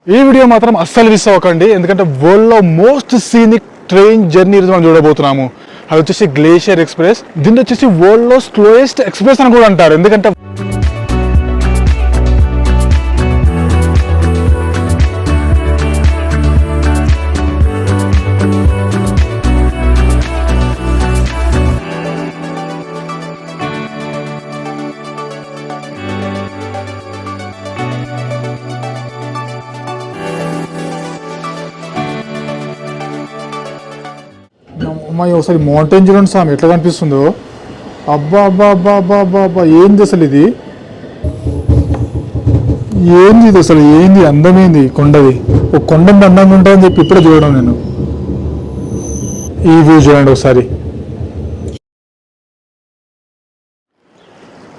ఈ వీడియో మాత్రం అస్సలు మిస్ అవ్వకండి, ఎందుకంటే వరల్డ్ లో మోస్ట్ సీనిక్ ట్రైన్ జర్నీ మనం చూడబోతున్నాము. అది వచ్చేసి గ్లేషియర్ ఎక్స్ప్రెస్. దీన్ని వచ్చేసి వరల్డ్ లో స్లోయెస్ట్ ఎక్స్ప్రెస్ అని కూడా అంటారు, ఎందుకంటే అమ్మాయి ఒకసారి మౌంటైన్ చూడండి సామి ఎట్లా కనిపిస్తుందో. అబ్బా అబ్బా అబ్బా అబ్బా అబ్బా అబ్బా, ఏంది అసలు ఇది, ఏంది ఇది అసలు, ఏంది అందమైంది కొండది. ఒక కొండ అందంగా ఉంటుందని చెప్పి ఇప్పుడే చూడడం నేను. ఈ వ్యూ చూడండి ఒకసారి.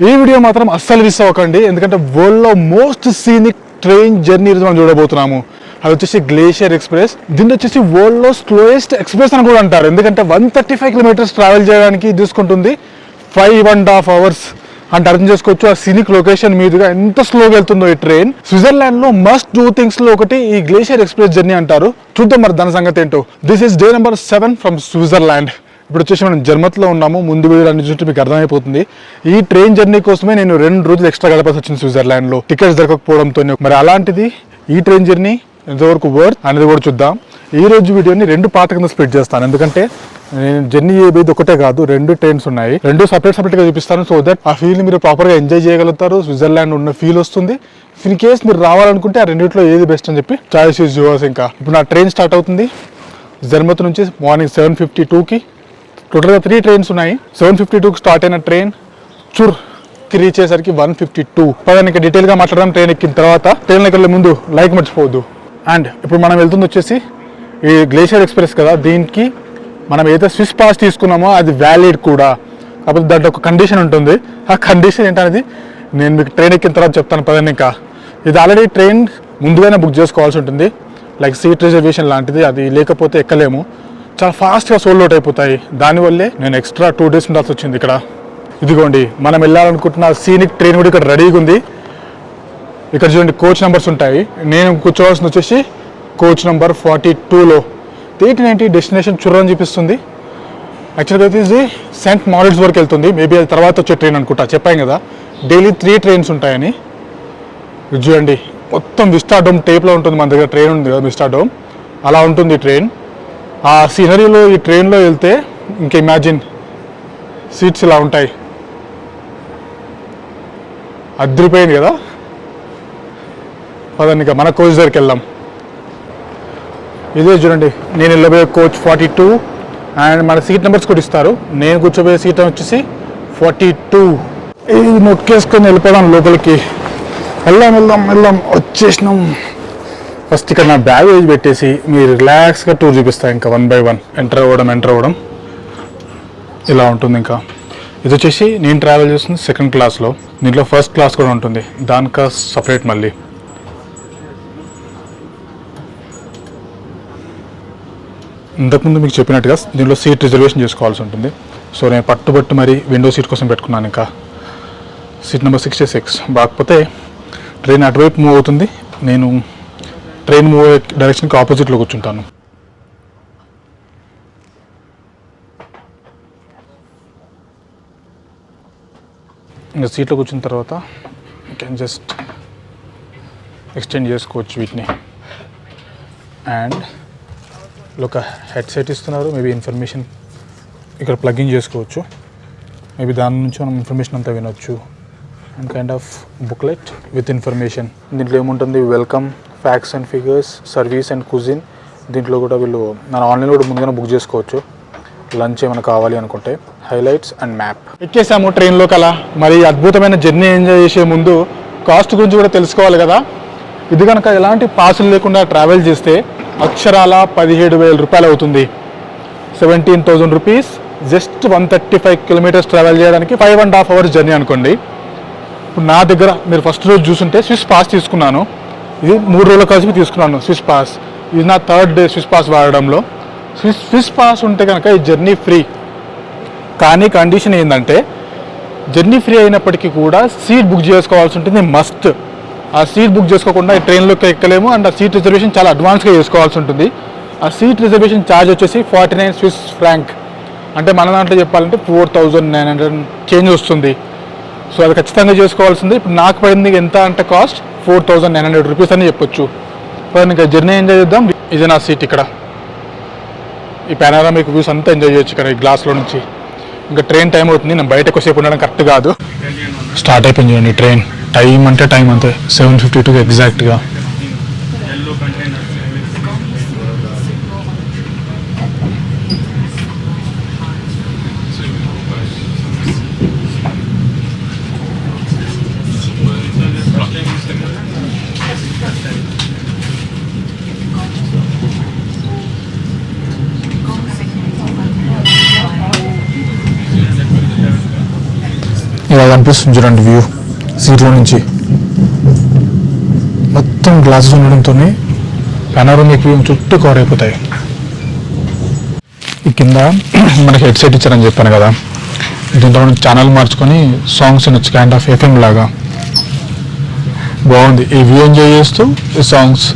ఈ వీడియో మాత్రం అస్సలు మిస్ అవ్వకండి, ఎందుకంటే వరల్డ్ లో మోస్ట్ సీనిక్ ట్రైన్ జర్నీ మనం చూడబోతున్నాము. అది వచ్చేసి గ్లేషియర్ ఎక్స్ప్రెస్. దీన్ని వచ్చేసి వరల్డ్ లో స్లోయెస్ట్ ఎక్స్ప్రెస్ అని కూడా అంటారు, ఎందుకంటే 135 కిలోమీటర్స్ ట్రావెల్ చేయడానికి తీసుకుంటుంది 5.5 hours అంటే అర్థం చేసుకోవచ్చు ఆ సీనిక్ లొకేషన్ మీదుగా ఎంత స్లోగా వెళ్తుందో ఈ ట్రైన్. స్విట్జర్లాండ్ లో మస్ట్ డూ థింగ్స్ లో ఒకటి ఈ గ్లేషియర్ ఎక్స్ప్రెస్ జర్నీ అంటారు. చూద్దాం మరి దాని సంగతి ఏంటో. This is day number 7 from Switzerland. ఇప్పుడు వచ్చేసి మనం జర్మత్లో ఉన్నాము. ముందు వీడియో అన్ని చూస్తే మీకు అర్థమైపోతుంది. ఈ ట్రైన్ జర్నీ కోసమే నేను 2 రోజులు ఎక్స్ట్రా గడపాల్సి వచ్చింది స్విట్జర్లాండ్ లో, టికెట్స్ దొరకకపోవడంతో. మరి అలాంటిది ఈ ట్రైన్ జర్నీ ఎంతవరకు వర్త్ అనేది కూడా చూద్దాం. ఈ రోజు వీడియోని 2 పార్ట్ కింద స్ప్లిట్ చేస్తాను, ఎందుకంటే నేను జర్నీ ఏది ఒకటే కాదు, 2 ట్రైన్స్ ఉన్నాయి. 2 సపరేట్ గా చూపిస్తాను. సో దట్ ఆ ఫీల్ మీరు ప్రాపర్ గా ఎంజాయ్ చేయగలుగుతారు. స్విట్జర్లాండ్ ఉన్న ఫీల్ వస్తుంది. ఇన్ కేస్ మీరు రావాలనుకుంటే ఆ రెండిట్లో ఏది బెస్ట్ అని చెప్పి చాయిస్ ఇస్ యువర్స్. ఇంకా ఇప్పుడు నా ట్రైన్ స్టార్ట్ అవుతుంది జర్మత్ నుంచి మార్నింగ్ 7:52కి. టోటల్గా 3 ట్రైన్స్ ఉన్నాయి. 7:52కి స్టార్ట్ అయిన ట్రైన్ చుర్కి రీచ్ అయ్యేసరికి 1:52. పదానికి డీటెయిల్గా మాట్లాడడం ట్రైన్ ఎక్కిన తర్వాత. ట్రైన్ ఎక్కలే ముందు లైక్ మర్చిపోవద్దు. అండ్ ఇప్పుడు మనం వెళ్తుంది వచ్చేసి ఈ గ్లేషియర్ ఎక్స్ప్రెస్ కదా, దీనికి మనం ఏదైతే స్విస్ పాస్ తీసుకున్నామో అది వ్యాలిడ్ కూడా. కాకపోతే దాంట్లో ఒక కండిషన్ ఉంటుంది. ఆ కండిషన్ ఏంటనేది నేను మీకు ట్రైన్ ఎక్కిన తర్వాత చెప్తాను పదండి. ఇంకా ఇది ఆల్రెడీ ట్రైన్ ముందుగానే బుక్ చేసుకోవాల్సి ఉంటుంది, లైక్ సీట్ రిజర్వేషన్ లాంటిది. అది లేకపోతే ఎక్కలేము, చాలా ఫాస్ట్గా సోల్డ్ అవుట్ అయిపోతాయి. దానివల్లే నేను ఎక్స్ట్రా 2 days ఉండాల్సి వచ్చింది ఇక్కడ. ఇదిగోండి మనం వెళ్ళాలనుకుంటున్న సీనిక్ ట్రైన్ కూడా ఇక్కడ రెడీగా ఉంది. ఇక్కడ చూడండి కోచ్ నెంబర్స్ ఉంటాయి. నేను కూర్చోవాల్సింది వచ్చేసి కోచ్ నెంబర్ 42లో. 890 డెస్టినేషన్ చుర్ర అని చూపిస్తుంది. యాక్చువల్గా ఇది సెంట్ మారిట్స్ వరకు వెళ్తుంది. మేబీ అది తర్వాత వచ్చే ట్రైన్ అనుకుంటా. చెప్పాం కదా డైలీ 3 trains ఉంటాయని. ఇది చూడండి మొత్తం విస్టాడోమ్ టైప్లో ఉంటుంది. మన దగ్గర ట్రైన్ ఉంది కదా విస్టాడోమ్, అలా ఉంటుంది ఈ ట్రైన్. ఆ సీనరీలో ఈ ట్రైన్లో వెళ్తే ఇంకా ఇమాజిన్ సీట్స్ ఇలా ఉంటాయి. అదిరిపోయింది కదా. పదండి ఇంకా మన కోచ్ దగ్గరికి వెళ్దాం. ఇదే చూడండి నేను వెళ్ళబోయే కోచ్ 42 అండ్ మన సీట్ నెంబర్స్ కూడా ఇస్తారు. నేను కూర్చోబోయే సీట్ వచ్చేసి 42. ఇది నొక్కేసుకొని వెళ్ళిపోదాం లోపలికి. వెళ్దాం వచ్చేసినాం. ఫస్ట్ ఇక్కడ నా బ్యాగేజ్ పెట్టేసి మీరు రిలాక్స్గా టూర్ చూపిస్తాను. ఇంకా 1 by 1 ఎంటర్ అవ్వడం ఇలా ఉంటుంది. ఇంకా ఇది వచ్చేసి నేను ట్రావెల్ చేస్తుంది 2nd classలో. దీంట్లో 1st class కూడా ఉంటుంది, దానికా సపరేట్ మళ్ళీ. ఇంతకుముందు మీకు చెప్పినట్టుగా దీంట్లో సీట్ రిజర్వేషన్ చేసుకోవాల్సి ఉంటుంది. సో నేను పట్టుబట్టు మరి విండో సీట్ కోసం పెట్టుకున్నాను. ఇంకా సీట్ నెంబర్ 66. కాకపోతే ట్రైన్ అటువైపు మూవ్ అవుతుంది, నేను ట్రైన్ మూవ్ అయ్యే డైరెక్షన్కి ఆపోజిట్లో కూర్చుంటాను. ఇంకా సీట్లో కూర్చున్న తర్వాత యూ కెన్ జస్ట్ ఎక్స్టెండ్ చేసుకోవచ్చు వీటిని. అండ్ ఒక హెడ్సెట్ ఇస్తున్నారు, మేబీ ఇన్ఫర్మేషన్ ఇక్కడ ప్లగ్ఇన్ చేసుకోవచ్చు. మేబీ దాని నుంచి మనం ఇన్ఫర్మేషన్ అంతా వినొచ్చు. And kind of booklet with information. దీంట్లో ఏముంటుంది, welcome, facts and figures, service and cuisine. దీంట్లో కూడా వీళ్ళు మన ఆన్లైన్లో కూడా ముందుగానే బుక్ చేసుకోవచ్చు లంచ్ ఏమైనా కావాలి అనుకుంటే. Highlights and map. ఎక్కేసాము ట్రైన్లోకి అలా. మరి అద్భుతమైన జర్నీ ఎంజాయ్ చేసే ముందు కాస్ట్ గురించి కూడా తెలుసుకోవాలి కదా. ఇది కనుక ఎలాంటి పాసులు లేకుండా ట్రావెల్ చేస్తే అక్షరాల 17,000 రూపాయలు అవుతుంది. 17,000 రూపీస్ జస్ట్ 135 kilometers ట్రావెల్ చేయడానికి 5.5 hours జర్నీ అనుకోండి. ఇప్పుడు నా దగ్గర మీరు ఫస్ట్ రోజు చూసుంటే స్విస్ పాస్ తీసుకున్నాను. ఇది 3 రోజుల కలిసి తీసుకున్నాను స్విస్ పాస్. ఇది నా 3rd day స్విస్ పాస్ వాడడంలో. స్విస్ పాస్ ఉంటే కనుక ఈ జర్నీ ఫ్రీ. కానీ కండిషన్ ఏంటంటే జర్నీ ఫ్రీ అయినప్పటికీ కూడా సీట్ బుక్ చేసుకోవాల్సి ఉంటుంది మస్ట్. ఆ సీట్ బుక్ చేసుకోకుండా ఈ ట్రైన్లోకి ఎక్కలేము. అండ్ ఆ సీట్ రిజర్వేషన్ చాలా అడ్వాన్స్గా చేసుకోవాల్సి ఉంటుంది. ఆ సీట్ రిజర్వేషన్ ఛార్జ్ వచ్చేసి 49 స్విస్ ఫ్రాంక్, అంటే మన దాంట్లో చెప్పాలంటే 4900 చేంజ్ వస్తుంది. సో అది ఖచ్చితంగా చేసుకోవాల్సింది. ఇప్పుడు నాకు పడింది ఎంత అంటే కాస్ట్ 4900 రూపీస్ అని చెప్పొచ్చు. ఇంకా జర్నీ ఎంజాయ్ చేద్దాం. ఇది నా సీట్. ఇక్కడ ఈ పానోరామిక్ వ్యూస్ అంతా ఎంజాయ్ చేయొచ్చు ఇక్కడ ఈ గ్లాస్లో నుంచి. ఇంకా ట్రైన్ టైం అవుతుంది, నేను బయట ఎక్కువసేపు ఉండడం కరెక్ట్ కాదు. స్టార్ట్ అయిపోయింది చూడండి ట్రైన్. టైం అంటే టైం అంతే, 7:52 ఎగ్జాక్ట్గా. ఇలా కనిపిస్తుంది చూడండి వ్యూ సీట్లో నుంచి. మొత్తం గ్లాసెస్ ఉండడంతో పానోరామిక్ వ్యూ చుట్టూ కవర్ అయిపోతాయి. ఈ కింద మనకి హెడ్సెట్ ఇచ్చారని చెప్పాను కదా, దీంతో మనం ఛానల్ మార్చుకొని సాంగ్స్ వినొచ్చు, కైండ్ ఆఫ్ ఎఫ్ఎం లాగా. బాగుంది ఈ వ్యూ ఎంజాయ్ చేస్తూ ఈ సాంగ్స్.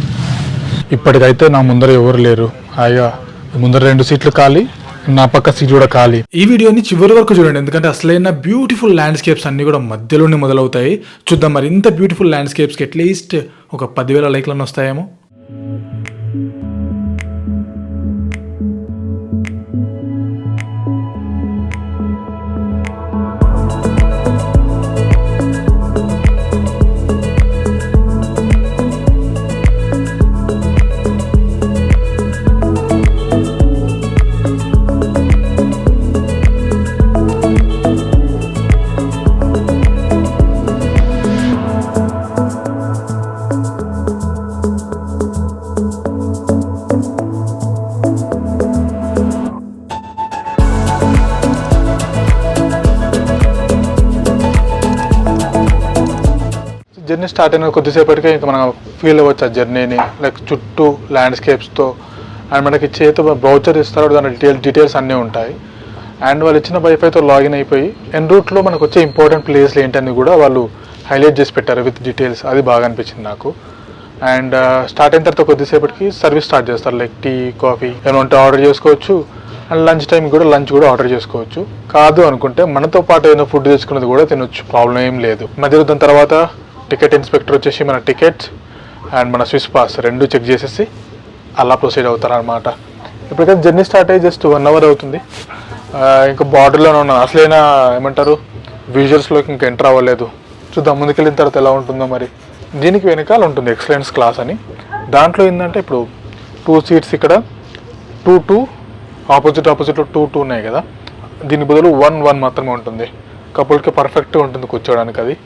ఇప్పటికైతే నా ముందర ఎవరు లేరు, హాయిగా ముందర 2 సీట్లు ఖాళీ, నా పక్క సీట్ కూడా ఖాళీ. ఈ వీడియోని చివరి వరకు చూడండి, ఎందుకంటే అసలైన బ్యూటిఫుల్ ల్యాండ్స్కేప్స్ అన్ని కూడా మధ్యలోనే మొదలవుతాయి. చూద్దాం మరి ఇంత బ్యూటిఫుల్ ల్యాండ్స్కేప్స్కి అట్లీస్ట్ ఒక 10,000 లైక్లను వస్తాయేమో. జర్నీ స్టార్ట్ అయిన కొద్దిసేపటికే ఇంకా మనం ఫీల్ అవ్వచ్చు ఆ జర్నీని, లైక్ చుట్టూ ల్యాండ్స్కేప్స్తో. అండ్ మనకి చేతి బ్రౌచర్ ఇస్తారు, దాని డీటెయిల్స్ అన్నీ ఉంటాయి. అండ్ వాళ్ళు ఇచ్చిన వైఫైతో లాగిన్ అయిపోయి ఎన్ రూట్లో మనకు వచ్చే ఇంపార్టెంట్ ప్లేస్లు ఏంటని కూడా వాళ్ళు హైలైట్ చేసి పెట్టారు విత్ డీటెయిల్స్. అది బాగా అనిపించింది నాకు. అండ్ స్టార్ట్ అయిన తర్వాత కొద్దిసేపటికి సర్వీస్ స్టార్ట్ చేస్తారు, లైక్ టీ, కాఫీ ఏమైనా ఉంటే ఆర్డర్ చేసుకోవచ్చు. అండ్ లంచ్ టైం కూడా లంచ్ కూడా ఆర్డర్ చేసుకోవచ్చు. కాదు అనుకుంటే మనతో పాటు ఏదైనా ఫుడ్ తెచ్చుకున్నది కూడా తినొచ్చు, ప్రాబ్లం ఏం లేదు. మధ్యలో దాని తర్వాత టికెట్ ఇన్స్పెక్టర్ వచ్చేసి మన టికెట్స్ అండ్ మన స్విస్ పాస్ 2 చెక్ చేసేసి అలా ప్రొసీడ్ అవుతారనమాట. ఇప్పటికైతే జర్నీ స్టార్ట్ అయ్యి జస్ట్ 1 అవర్ అవుతుంది. ఇంకా బార్డర్లోనే ఉన్నాను, అసలైన ఏమంటారు విజువల్స్లోకి ఇంకా ఎంటర్ అవ్వలేదు. చూద్దాం ముందుకెళ్ళిన తర్వాత ఎలా ఉంటుందో. మరి దీనికి వెనకాల ఉంటుంది ఎక్సలెన్స్ క్లాస్ అని. దాంట్లో ఏంటంటే ఇప్పుడు 2 సీట్స్ ఇక్కడ 2 ఆపోజిట్లో 2 ఉన్నాయి కదా, దీని బదులు 1 మాత్రమే ఉంటుంది. కపుల్కి పర్ఫెక్ట్గా ఉంటుంది కూర్చోడానికి. అది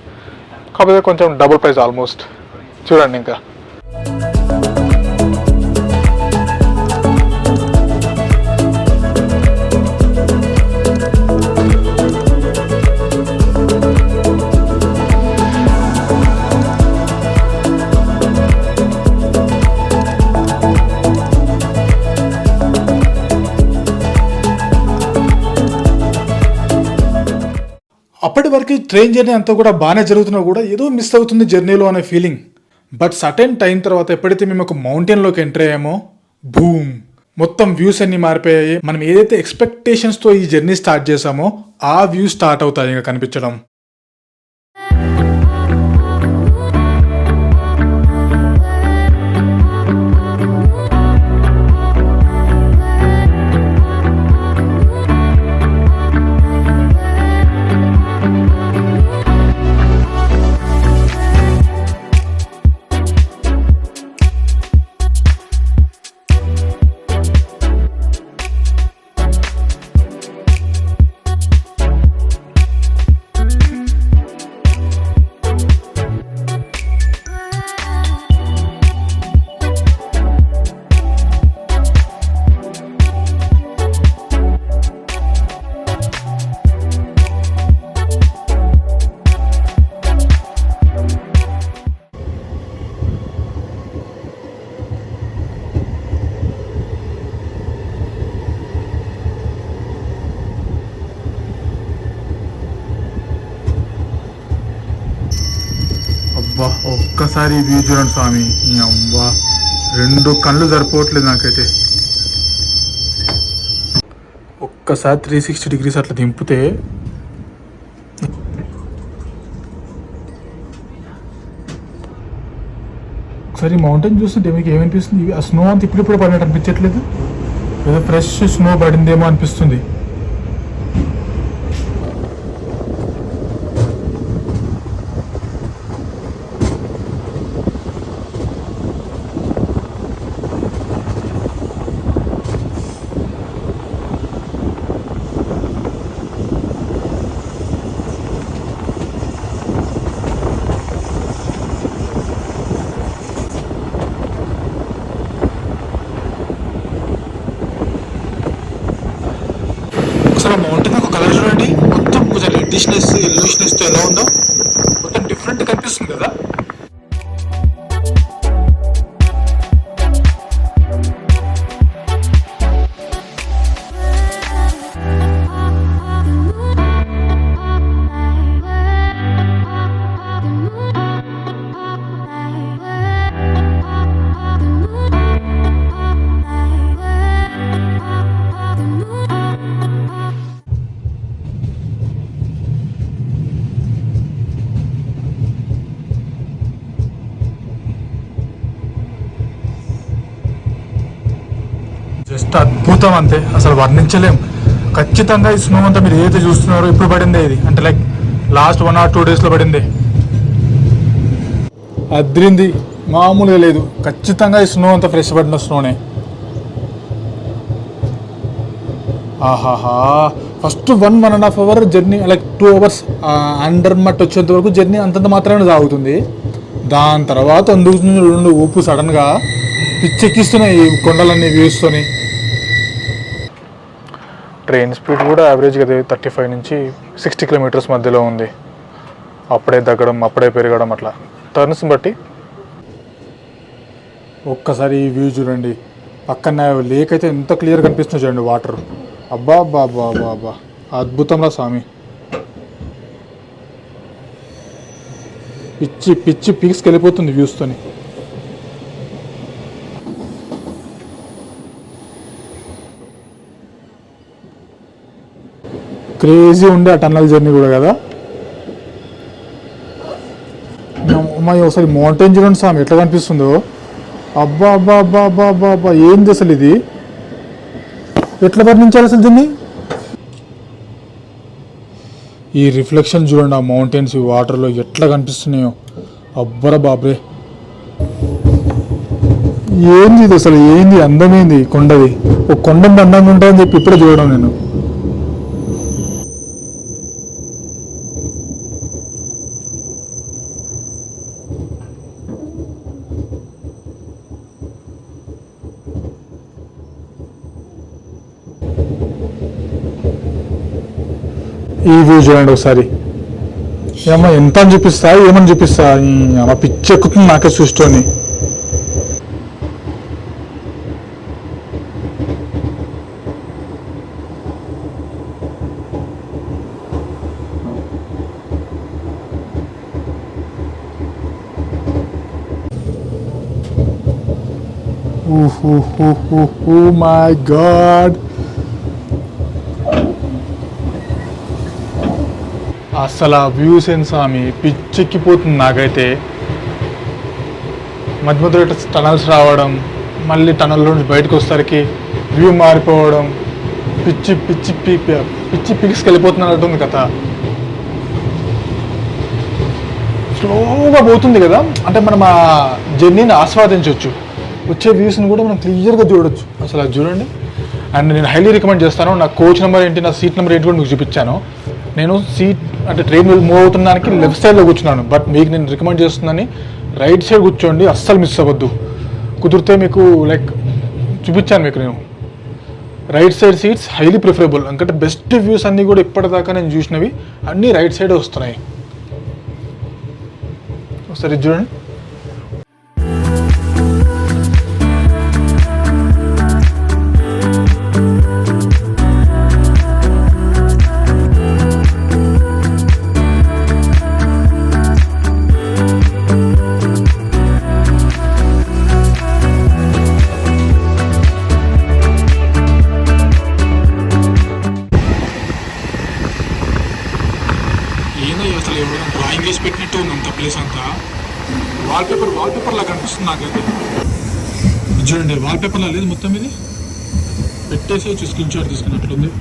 కాకపోతే కొంచెం డబుల్ ప్రైస్ ఆల్మోస్ట్. చూడండి ఇంకా అప్పటి వరకు ట్రైన్ జర్నీ అంతా కూడా బాగానే జరుగుతున్నా కూడా ఏదో మిస్ అవుతుంది జర్నీలో అనే ఫీలింగ్. బట్ సర్టెన్ టైం తర్వాత ఎప్పుడైతే మేము ఒక మౌంటైన్లోకి ఎంటర్ అయ్యామో, బూమ్, మొత్తం వ్యూస్ అన్ని మారిపోయాయి. మనం ఏదైతే ఎక్స్పెక్టేషన్స్తో ఈ జర్నీ స్టార్ట్ చేసామో ఆ వ్యూ స్టార్ట్ అవుతాయి ఇంకా కనిపించడం. ఒక్కసారి ఈ వ్యూ చూడండి స్వామి. ఈ అవ్వా, రెండు కళ్ళు సరిపోవట్లేదు నాకైతే. ఒక్కసారి 360 degrees అట్లా దింపితే ఒకసారి మౌంటైన్ చూస్తుంటే మీకు ఏమనిపిస్తుంది? ఆ స్నో అంతా ఇప్పుడు పడినట్టు అనిపించట్లేదు, ఏదో ఫ్రెష్ స్నో పడిందేమో అనిపిస్తుంది. అసలు మౌంటైన్ ఒక కలర్ చూడండి, మొత్తం కొంచెం రెడ్డిష్నెస్ ఎల్లోయిష్నెస్తో ఎలా ఉందో మొత్తం డిఫరెంట్ కనిపిస్తుంది కదా. జస్ట్ అద్భుతం అంతే, అసలు వర్ణించలేం. ఖచ్చితంగా ఈ స్నో అంతా మీరు ఏదైతే చూస్తున్నారో ఇప్పుడు పడిందే, ఇది అంటే లైక్ లాస్ట్ 1 or 2 daysలో పడింది. అద్రింది, మామూలుగా లేదు. ఖచ్చితంగా ఈ స్నో అంతా ఫ్రెష్ పడిన స్నోనే. ఆహాహా, first 1.5 hour journey, like 2 hours under మట్ వచ్చేంత వరకు జర్నీ అంతంత మాత్రమే సాగుతుంది. దాని తర్వాత అందుకుతుంది రెండు ఊపు సడన్గా పిచ్చెక్కిస్తున్నాయి ఈ కొండలన్నీ వ్యూస్తోని. ట్రైన్ స్పీడ్ కూడా యావరేజ్గా 35 నుంచి 60 kilometers మధ్యలో ఉంది. అప్పుడే తగ్గడం అప్పుడే పెరగడం అట్లా టర్న్స్ బట్టి. ఒక్కసారి ఈ వ్యూ చూడండి, పక్కన లేక్ అయితే ఎంత క్లియర్ కనిపిస్తుంది చూడండి వాటర్. అబ్బా అబ్బా అబ్బా అబ్బా అబ్బా, అద్భుతంలా స్వామి. పిచ్చి పిచ్చి పీక్స్కి వెళ్ళిపోతుంది వ్యూస్తోని. క్రేజీ ఉండే ఆ టన్నల్ జర్నీ కూడా కదా. అమ్మాయి ఒకసారి మౌంటైన్ చూడండి స్వామి ఎట్లా కనిపిస్తుందో. అబ్బా అబ్బా అబ్బా అబ్బా అబ్బా అబ్బా, ఏంది అసలు ఇది? ఎట్లా వర్ణించాలి అసలు దీన్ని? ఈ రిఫ్లెక్షన్ చూడండి ఆ మౌంటైన్స్ వాటర్లో ఎట్లా కనిపిస్తున్నాయో. అబ్బరా బాబ్రే, ఏంది ఇది అసలు? ఏంది అందమైంది కొండది. ఒక కొండ అందంగా ఉంటుందని చెప్పి ఇప్పుడే చూడడం నేను. ఈ వ్యూ చూడండి ఒకసారి. ఏమో ఎంత అని చూపిస్తా, ఏమని చూపిస్తా, అమ్మ పిచ్చి ఎక్కుతుంది నాకే చూస్తూని. Oh my God. అసలు ఆ వ్యూస్ ఏం స్వామి, పిచ్చెక్కిపోతుంది నాకైతే. మధ్య మధ్యలో టనల్స్ రావడం, మళ్ళీ టనల్లో నుంచి బయటకు వచ్చేసరికి వ్యూ మారిపోవడం, పిచ్చి పిచ్చి పిచ్చి పిక్స్కి వెళ్ళిపోతున్నట్టుంది కదా. స్లోగా పోతుంది కదా, అంటే మనం ఆ జర్నీని ఆస్వాదించవచ్చు. వచ్చే వ్యూస్ని కూడా మనం క్లియర్గా చూడొచ్చు. అసలు అది చూడండి. అండ్ నేను హైలీ రికమెండ్ చేస్తాను. నా కోచ్ నెంబర్ ఏంటి, నా సీట్ నెంబర్ ఏంటి కూడా మీకు చూపించాను. నేను సీట్ అంటే ట్రైన్ మూవ్ అవుతున్నానికి లెఫ్ట్ సైడ్లో కూర్చున్నాను, బట్ మీకు నేను రికమెండ్ చేస్తుందని రైట్ సైడ్ కూర్చోండి, అస్సలు మిస్ అవ్వద్దు. కుదిరితే మీకు లైక్ చూపించాను మీకు నేను. Right side seats highly preferable, ఎందుకంటే బెస్ట్ వ్యూస్ అన్నీ కూడా ఇప్పటిదాకా నేను చూసినవి అన్నీ రైట్ సైడే వస్తున్నాయి. ఒకసారి చూడండి. ప్లేస్ అంతా. వాల్పేపర్ లాగా కనిపిస్తుంది నాకైతే. చూడండి వాల్పేపర్ లా లేదు, మొత్తం ఇది పెట్టేసి వచ్చి స్క్రీన్ షాట్ తీసుకున్నట్లుంది.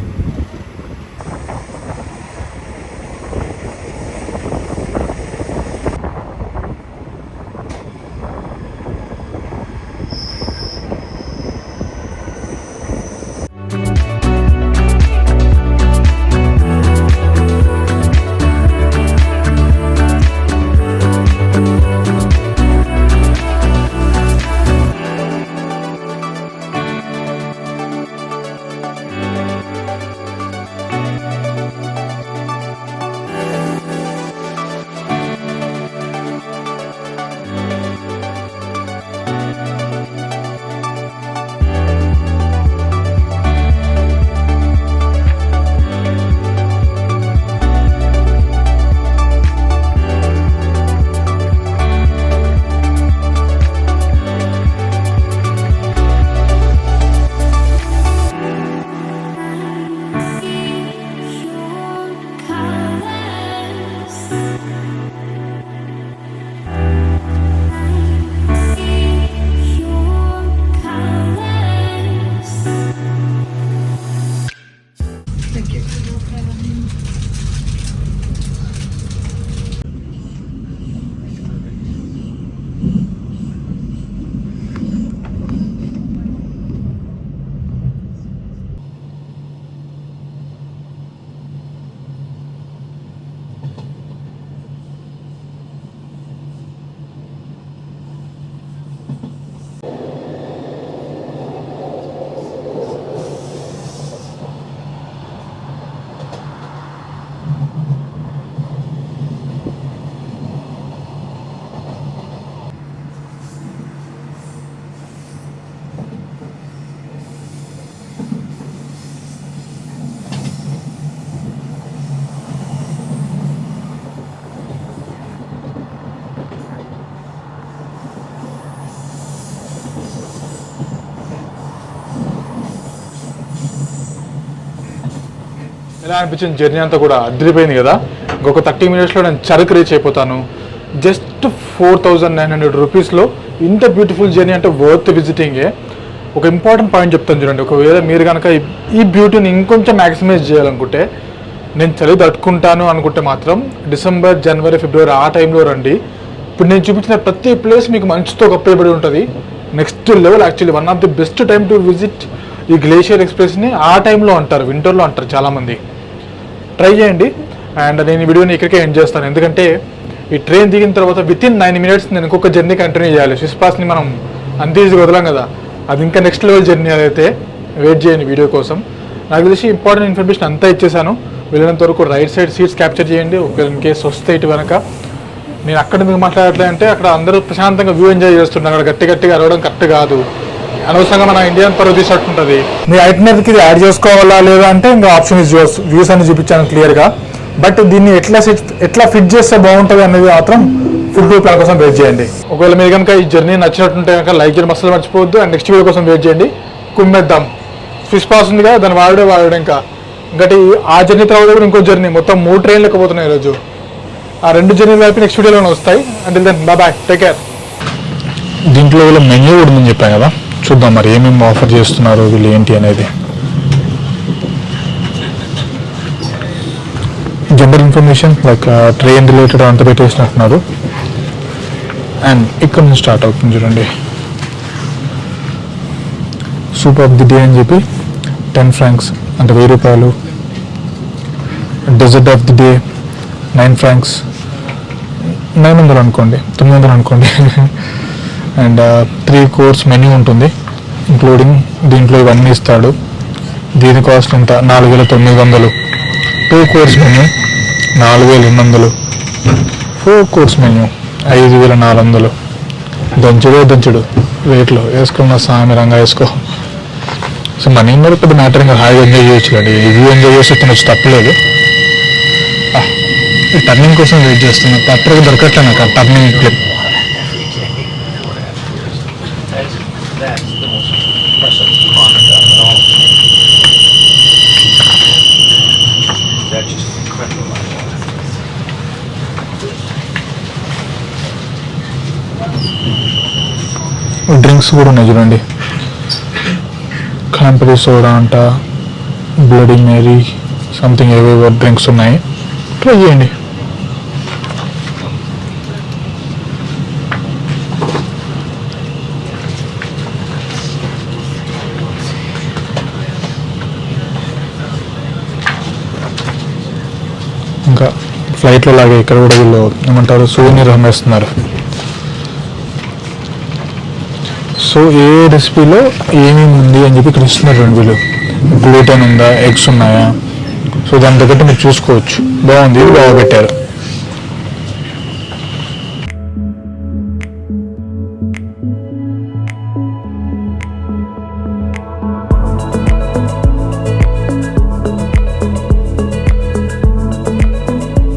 ఎలా అనిపించింది జర్నీ అంతా కూడా అదిరిపోయింది కదా. ఇంకొక 30 మినిట్స్లో నేను చరకు రీచ్ అయిపోతాను. జస్ట్ 4900 రూపీస్లో ఇంత బ్యూటిఫుల్ జర్నీ అంటే వర్త్ విజిటింగే. ఒక ఇంపార్టెంట్ పాయింట్ చెప్తాను చూడండి. ఒకవేళ మీరు కనుక ఈ బ్యూటీని ఇంకొంచెం మ్యాక్సిమైజ్ చేయాలనుకుంటే, నేను చలి తట్టుకుంటాను అనుకుంటే మాత్రం డిసెంబర్, జనవరి, ఫిబ్రవరి ఆ టైంలో రండి. ఇప్పుడు నేను చూపించిన ప్రతి ప్లేస్ మీకు మంచుతో కప్పబడి ఉంటుంది. Next level. Actually one of the best time to visit ఈ గ్లేషియర్ ఎక్స్ప్రెస్ని ఆ టైంలో అంటారు, వింటర్లో అంటారు చాలామంది. ట్రై చేయండి. అండ్ నేను ఈ వీడియోని ఇక్కడికే ఎండ్ చేస్తాను, ఎందుకంటే ఈ ట్రైన్ దిగిన తర్వాత వితిన్ 9 మినిట్స్ నేను ఇంకొక జర్నీ కంటిన్యూ చేయాలి. స్విస్ పాస్ని మనం అంత ఈజీగా వదలం కదా, అది ఇంకా నెక్స్ట్ లెవెల్ జర్నీ. అదైతే వెయిట్ చేయండి వీడియో కోసం. నాకు తెలిసి ఇంపార్టెంట్ ఇన్ఫర్మేషన్ అంతా ఇచ్చేసాను. వెళ్ళినంత వరకు రైట్ సైడ్ సీట్స్ క్యాప్చర్ చేయండి. ఒకవేళ ఇన్ కేసు వస్తే ఇటు వెనక. నేను అక్కడ ఎందుకు మాట్లాడట్లే అంటే, అక్కడ అందరూ ప్రశాంతంగా వ్యూ ఎంజాయ్ చేస్తున్నారు. అక్కడ గట్టిగా అరవడం కరెక్ట్ కాదు. అనవసరంగా మన ఇండియన్ పరువు తీసినట్టుంటుంది. మీ ఐటనరీకి ఇది యాడ్ చేసుకోవాలా లేదా అంటే ఇంకా ఆప్షన్ ఇస్ వ్యూస్ అని చూపించాను క్లియర్గా. బట్ దీన్ని ఎట్లా ఫిట్ చేస్తే బాగుంటుంది అనేది మాత్రం ఫుడ్ ప్లాన్ కోసం వెయిట్ చేయండి. ఒకవేళ మీరు కనుక ఈ జర్నీ నచ్చినట్టుంటే కనుక లైక్ చేయడం అసలు మర్చిపోవద్దు. అండ్ నెక్స్ట్ వీడియో కోసం వెయిట్ చేయండి. కుమ్మేద్దాం. స్విస్ పాస్ ఉంది కదా, దాన్ని వాడే ఇంకా ఇంకటి ఆ జర్నీ తర్వాత కూడా ఇంకో జర్నీ. మొత్తం 3 ట్రైన్లు ఎక్కపోతున్నాయి ఈరోజు. ఆ 2 జర్నీలు కలిపి నెక్స్ట్ వీడియోలోనే వస్తాయి. Until then bye, take care. దీంట్లో వీళ్ళ మెన్యూ కూడా ఉందని చెప్పాను కదా, చూద్దాం మరి ఏమేమి ఆఫర్ చేస్తున్నారు వీళ్ళు ఏంటి అనేది. General information like train related అంతా పెట్టేసినట్టున్నారు. అండ్ ఇక్కడ నుంచి స్టార్ట్ అవుతుంది చూడండి. సూప్ ఆఫ్ ది డే అని చెప్పి 10 ఫ్రాంక్స్ అంటే 1000 రూపాయలు. Dessert of the day 9 francs, 900 అనుకోండి, 900 అనుకోండి. అండ్ 3 కోర్స్ మెన్యూ ఉంటుంది, ఇంక్లూడింగ్ దీంట్లో ఇవన్నీ ఇస్తాడు. దీని కాస్ట్ ఎంత? 4900. 2 కోర్స్ మెన్యూ 4800. 4 course menu 5400. దంచుడు రేట్లో వేసుకున్న సామిరంగా వేసుకో. సో మనీ కూడా పెద్ద మ్యాటర్ ఇంకా హాయిగా ఎంజాయ్ చేయొచ్చు అండి. ఇది ఎంజాయ్ చేస్తే తినొచ్చు, తప్పలేదు. టర్నింగ్ కోసం వెయిట్ చేస్తున్నా, తప్పగా దొరకట్లే నాకు ఆ టర్నింగ్ క్లిప్. డ్రింక్స్ కూడా ఉన్నాయి చూడండి, క్యాంపరీ సోడా అంట, బ్లడీ మేరీ, సంథింగ్ ఏవేవో డ్రింక్స్ ఉన్నాయి, ట్రై చేయండి. ఇంకా ఫ్లైట్లో లాగే ఇక్కడ కూడా వీళ్ళు ఏమంటారు సూవెనీర్ అమ్మేస్తున్నారు. సో ఏ రెసిపీలో ఏమేమి ఉంది అని చెప్పి ఇక్కడ ఇస్తున్నారు రెండు వీళ్ళు. గ్లూటెన్ ఉందా, ఎగ్స్ ఉన్నాయా, సో దాని తగ్గట్టు మీరు చూసుకోవచ్చు. బాగుంది, ఇది బాగా పెట్టారు.